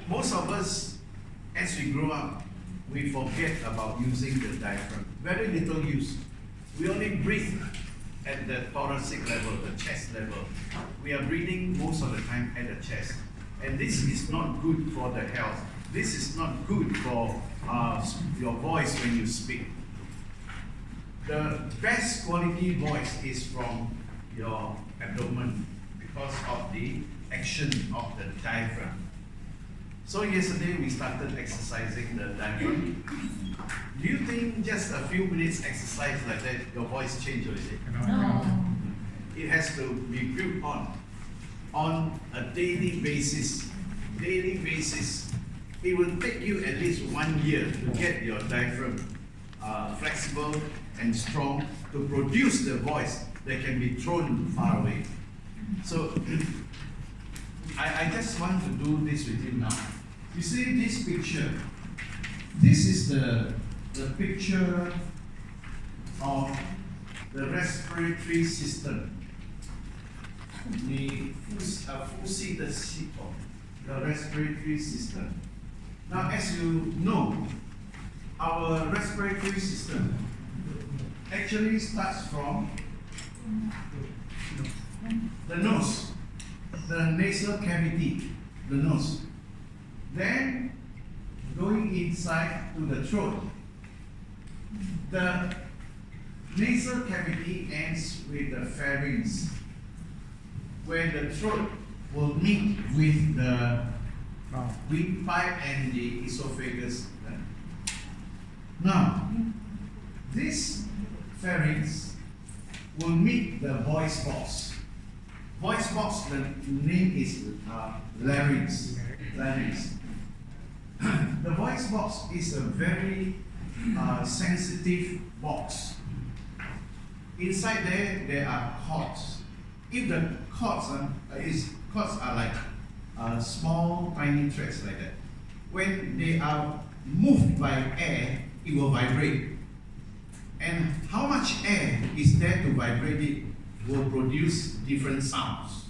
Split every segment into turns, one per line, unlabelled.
most of us, as we grow up, we forget about using the diaphragm. Very little use. We only breathe at the thoracic level, the chest level. We are breathing most of the time at the chest. And this is not good for the health. This is not good for your voice when you speak. The best quality voice is from your abdomen because of the action of the diaphragm. So yesterday we started exercising the diaphragm. Do you think just a few minutes exercise like that, your voice changes already?
No.
It has to be built on a daily basis. Daily basis. It will take you at least 1 year to get your diaphragm flexible and strong to produce the voice that can be thrown far away. So I just want to do this with you now. You see this picture? This is the picture of the respiratory system. The respiratory system. Now, as you know, our respiratory system actually starts from the nose, the nasal cavity, the nose. Then going inside to the throat. The nasal cavity ends with the pharynx, where the throat will meet with the windpipe and the esophagus. Now, this pharynx will meet the voice box. Voice box, the name is larynx. Larynx. The voice box is a very sensitive box. Inside there are cords. If the cords are like small tiny threads like that, when they are moved by air, it will vibrate. And how much air is there to vibrate it will produce different sounds.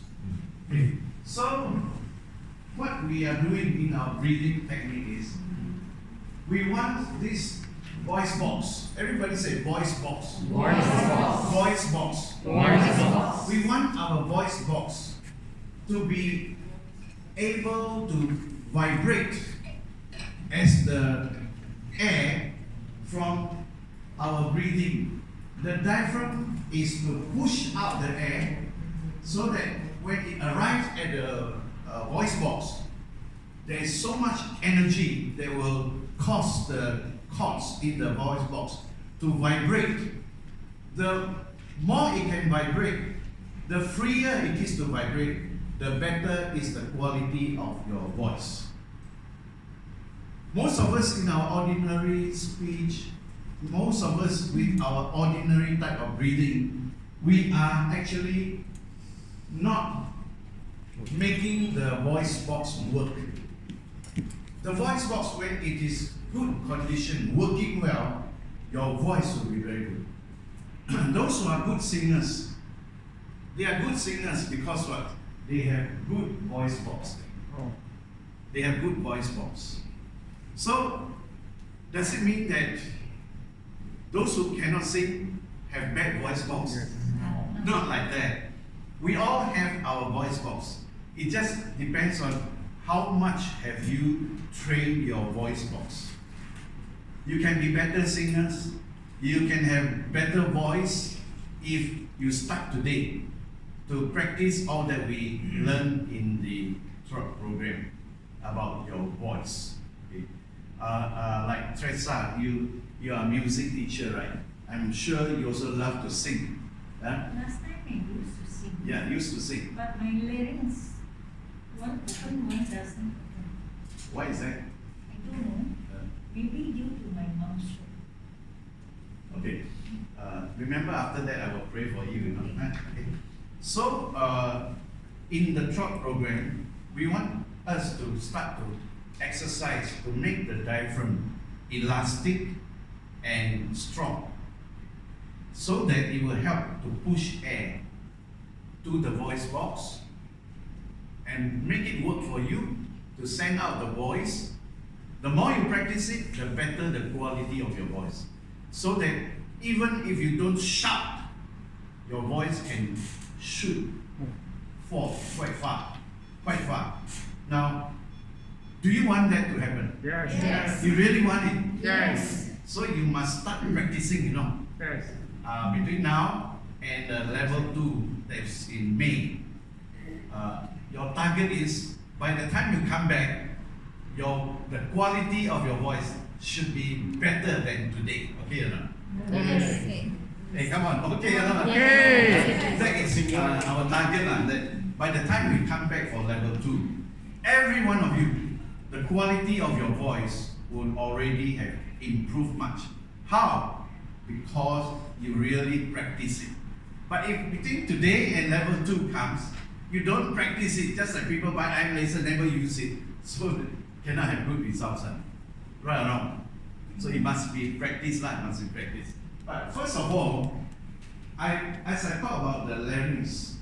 Okay. So what we are doing in our breathing technique is we want this voice box. Everybody say voice box.
Voice box.
Voice box.
Voice box.
We want our voice box to be able to vibrate as the air from our breathing. The diaphragm is to push out the air so that when it arrives at the voice box, there is so much energy that will cause the cords in the voice box to vibrate. The more it can vibrate, the freer it is to vibrate, the better is the quality of your voice. Most of us in our ordinary speech, most of us with our ordinary type of breathing, we are actually not making the voice box work. The voice box, when it is good condition, working well, your voice will be very good. Those who are good singers, they are good singers because what? They have good voice box. They have good voice box. So, does it mean that those who cannot sing have bad voice box? Not like that. We all have our voice box. It just depends on how much have you trained your voice box. You can be better singers, you can have better voice if you start today to practice all that we learn in the TROT program about your voice. Okay. Like Teresa, you are a music teacher, right? I'm sure you also love to sing.
Last time I used to sing.
Yeah, used to sing.
But my larynx, one open, one doesn't open.
Why is that?
I don't know. Maybe due to my mom's show.
Okay. Remember, after that I will pray for you. Okay. So, in the TROT program, we want us to start to exercise to make the diaphragm elastic and strong, so that it will help to push air to the voice box and make it work for you to send out the voice. The more you practice it, the better the quality of your voice. So that even if you don't shout, your voice can shoot forth quite far. Now, do you want that to happen?
Yes.
You really want it?
Yes.
So you must start practicing,
Yes.
between now and level 2, that's in May. Your target is, by the time you come back, the quality of your voice should be better than today. Okay or not?
Yes.
Hey, come on. Okay or not?
Okay.
That is our target. That by the time we come back for level 2, every one of you, the quality of your voice will already have improved much. How? Because you really practice it. But if between today and level 2 comes, you don't practice it, just like people buy eye laser, never use it, so cannot have good results. Right or wrong? So it must be practice, But first of all, as I talk about the larynx,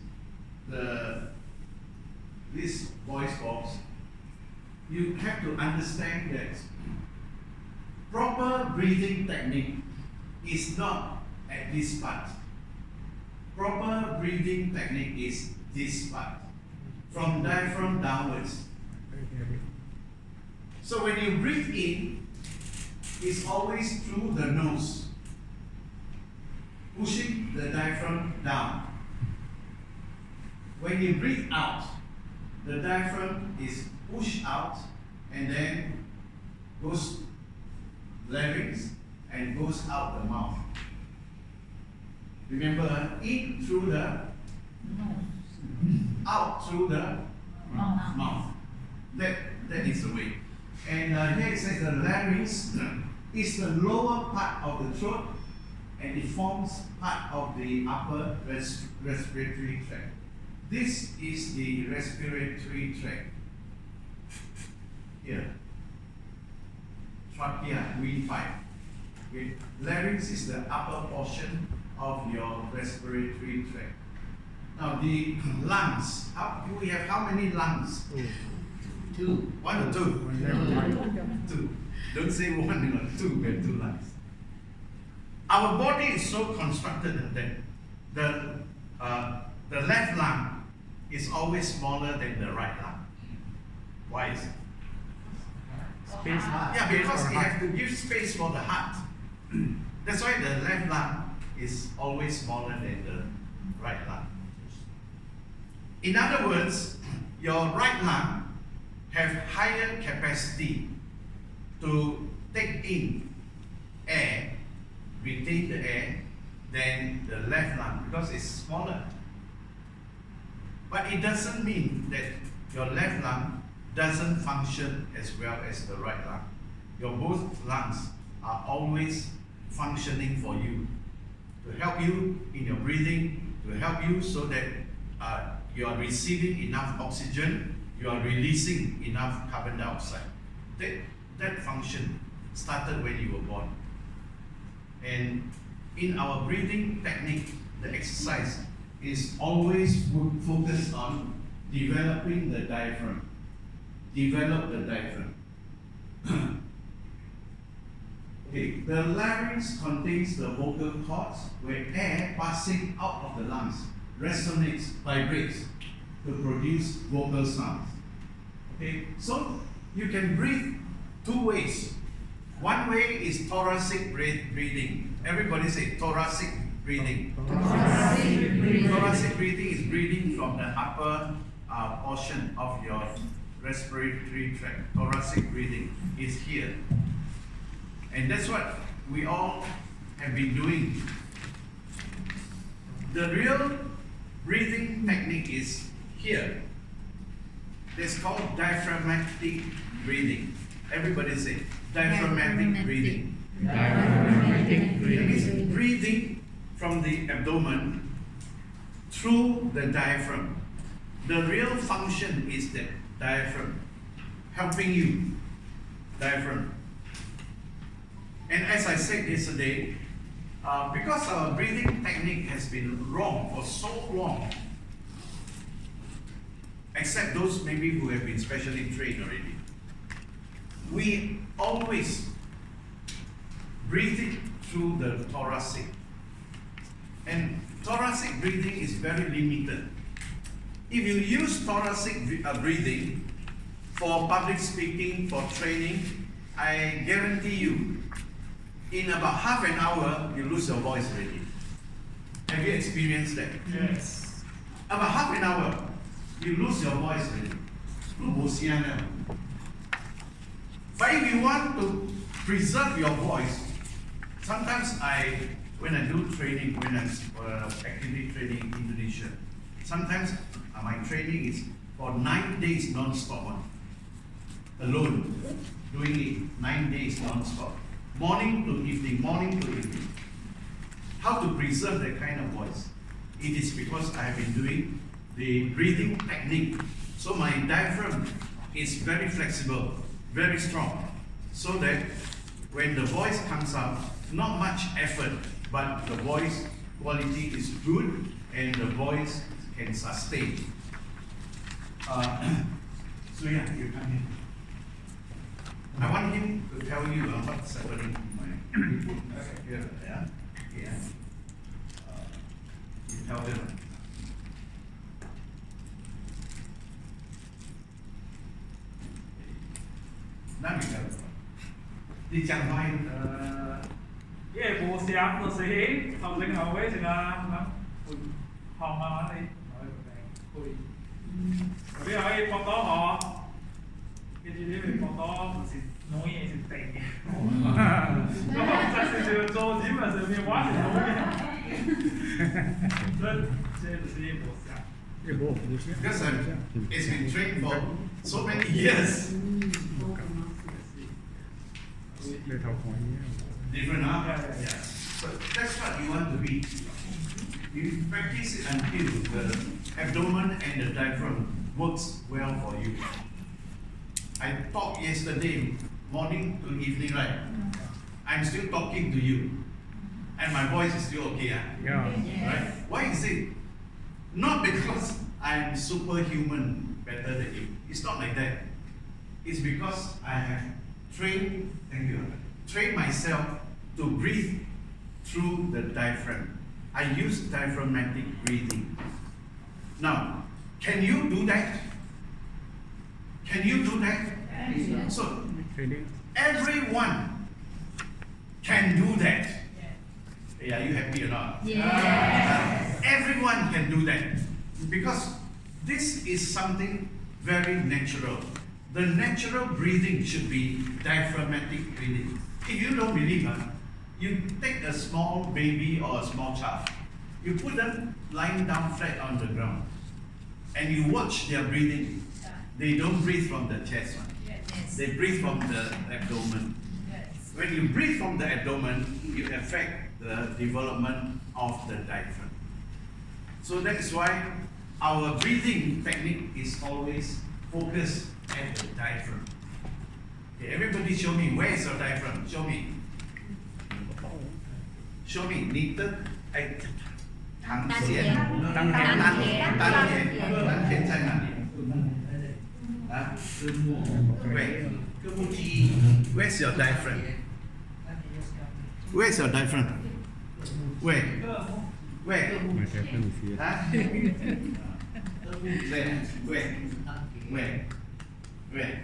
this voice box, you have to understand that proper breathing technique is not at this part. Proper breathing technique is this part, from diaphragm downwards. So when you breathe in, it's always through the nose, pushing the diaphragm down. When you breathe out, the diaphragm is pushed out and then goes larynx and goes out the mouth. Remember, in through the out through the mouth. That is the way. And here it says the larynx is the lower part of the throat and it forms part of the upper respiratory tract. This is the respiratory tract. Here. Trachea, windpipe. Okay. Larynx is the upper portion of your respiratory tract. Now the lungs, we have how many lungs? 2. 1 or 2? 2. Don't say 1 or 2, we have 2 lungs. Our body is so constructed that the left lung is always smaller than the right lung. Why is it?
Space.
Yeah, because it has to give space for the heart. That's why the left lung is always smaller than the right lung. In other words, your right lung have higher capacity to take in air, retain the air, than the left lung because it's smaller. But it doesn't mean that your left lung doesn't function as well as the right lung. Your both lungs are always functioning for you, to help you in your breathing, to help you so that you are receiving enough oxygen, you are releasing enough carbon dioxide. That function started when you were born. And in our breathing technique, the exercise is always focused on developing the diaphragm. Develop the diaphragm. Okay, the larynx contains the vocal cords where air passing out of the lungs resonates, vibrates to produce vocal sounds. Okay, so you can breathe 2 ways. One way is thoracic breathing. Everybody say thoracic breathing. Thoracic breathing is breathing from the upper portion of your respiratory tract. Thoracic breathing is here. And that's what we all have been doing. The real breathing technique is here. It's called diaphragmatic breathing. Everybody say diaphragmatic breathing.
Diaphragmatic
It is
breathing.
breathing from the abdomen through the diaphragm. The real function is the diaphragm, helping you. Diaphragm. And as I said yesterday, because our breathing technique has been wrong for so long, except those maybe who have been specially trained already. We always breathe it through the thoracic. And thoracic breathing is very limited. If you use thoracic breathing for public speaking, for training, I guarantee you, in about half an hour, you lose your voice already. Have you experienced that?
Yes.
About half an hour, you lose your voice already. But if you want to preserve your voice, sometimes when I do training, when I'm actively training in Indonesia, sometimes my training is for 9 days non-stop, alone, doing it 9 days non-stop, morning to evening, morning to evening. How to preserve that kind of voice? It is because I have been doing the breathing technique. So my diaphragm is very flexible, very strong, so that when the voice comes out, not much effort, but the voice quality is good and the voice can sustain. So yeah, you come here. I want him to tell you what's happening in my here. Yeah, yeah. You tell them. Now you tell them. 你讲话。
因為冇試下到死起，頭整後尾成啊，學慢慢地，嗰啲可以放多學，記住啲咪放多，唔是攞嘢是定嘅。咁就係做紙咪上面玩係攞嘅，所以就是冇試下。
Because it's been trained for so many years. Different, huh?
Yeah.
So that's what you want to be. You practice it until the abdomen and the diaphragm works well for you. I talked yesterday morning to evening, right? I'm still talking to you, and my voice is still okay, huh?
Yeah.
Right? Why is it? Not because I'm superhuman, better than you. It's not like that. It's because I have trained, trained myself to breathe through the diaphragm. I use diaphragmatic breathing. Now, can you do that? Can you do that?
Yes.
So, everyone can do that. Yeah, are you happy or not?
Yes.
Everyone can do that. Because this is something very natural. The natural breathing should be diaphragmatic breathing. If you don't believe, you take a small baby or a small child, you put them lying down flat on the ground, and you watch their breathing. They don't breathe from the chest,
Yes.
they breathe from the abdomen.
Yes.
When you breathe from the abdomen, you affect the development of the diaphragm. So that's why our breathing technique is always focused at the diaphragm. Okay, everybody show me, where is your diaphragm? Show me. Show me. 你的丹田在哪里？啊？ Where? Where's your diaphragm? Where's your diaphragm? Where? Where? Huh? Where? Where? Where?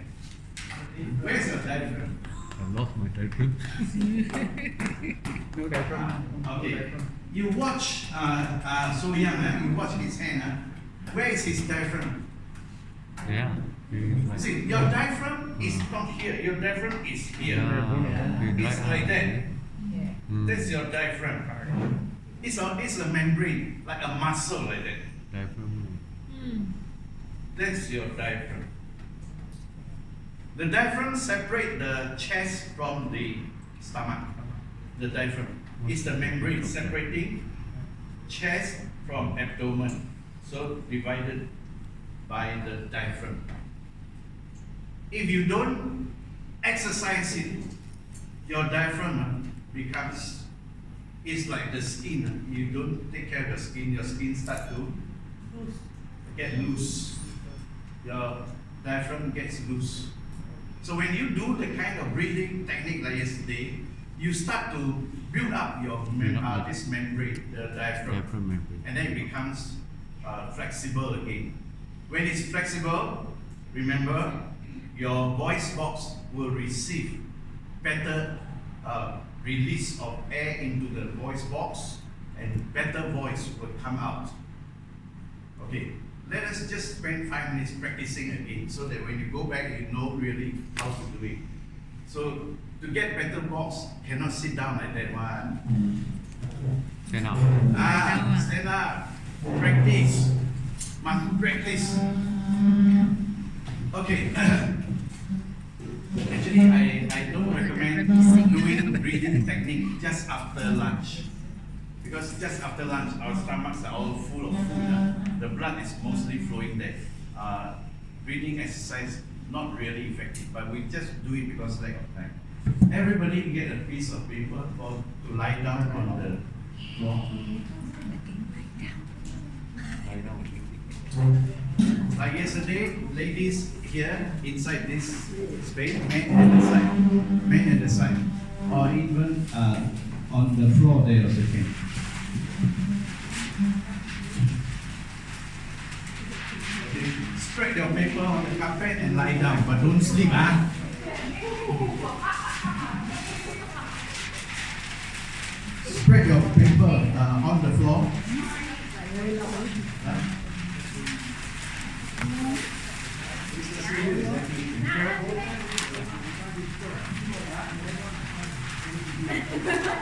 Where's your diaphragm?
I lost my diaphragm. No diaphragm.
Okay. You watch So Young, you watch his hand. Where is his diaphragm?
Yeah.
See, your diaphragm is not here. Your diaphragm is here. It's like that.
Yeah.
That's your diaphragm. It's a membrane, like a muscle like that.
Diaphragm.
That's your diaphragm. The diaphragm separates the chest from the stomach. The diaphragm is the membrane separating chest from abdomen. So divided by the diaphragm. If you don't exercise it, your diaphragm becomes, it's like the skin. You don't take care of your skin starts to get loose. your diaphragm gets loose. So when you do the kind of breathing technique like yesterday, you start to build up your this membrane, the diaphragm,
Diaphragm membrane.
and then it becomes flexible again. When it's flexible, remember, your voice box will receive better release of air into the voice box, and better voice will come out. Okay, let us just spend 5 minutes practicing again, so that when you go back, you know really how to do it. So to get better box, cannot sit down like that one.
Stand up.
Stand up. Practice. Must practice. Okay. Actually, I don't recommend doing breathing technique just after lunch. Because just after lunch, our stomachs are all full of food. The blood is mostly flowing there. Breathing exercise, not really effective, but we just do it because lack of time. Everybody get a piece of paper to lie down on the floor. Like yesterday, ladies here inside this space, men at the side, or even on the floor there also can. Okay. Spread your paper on the carpet and lie down, but don't sleep, huh?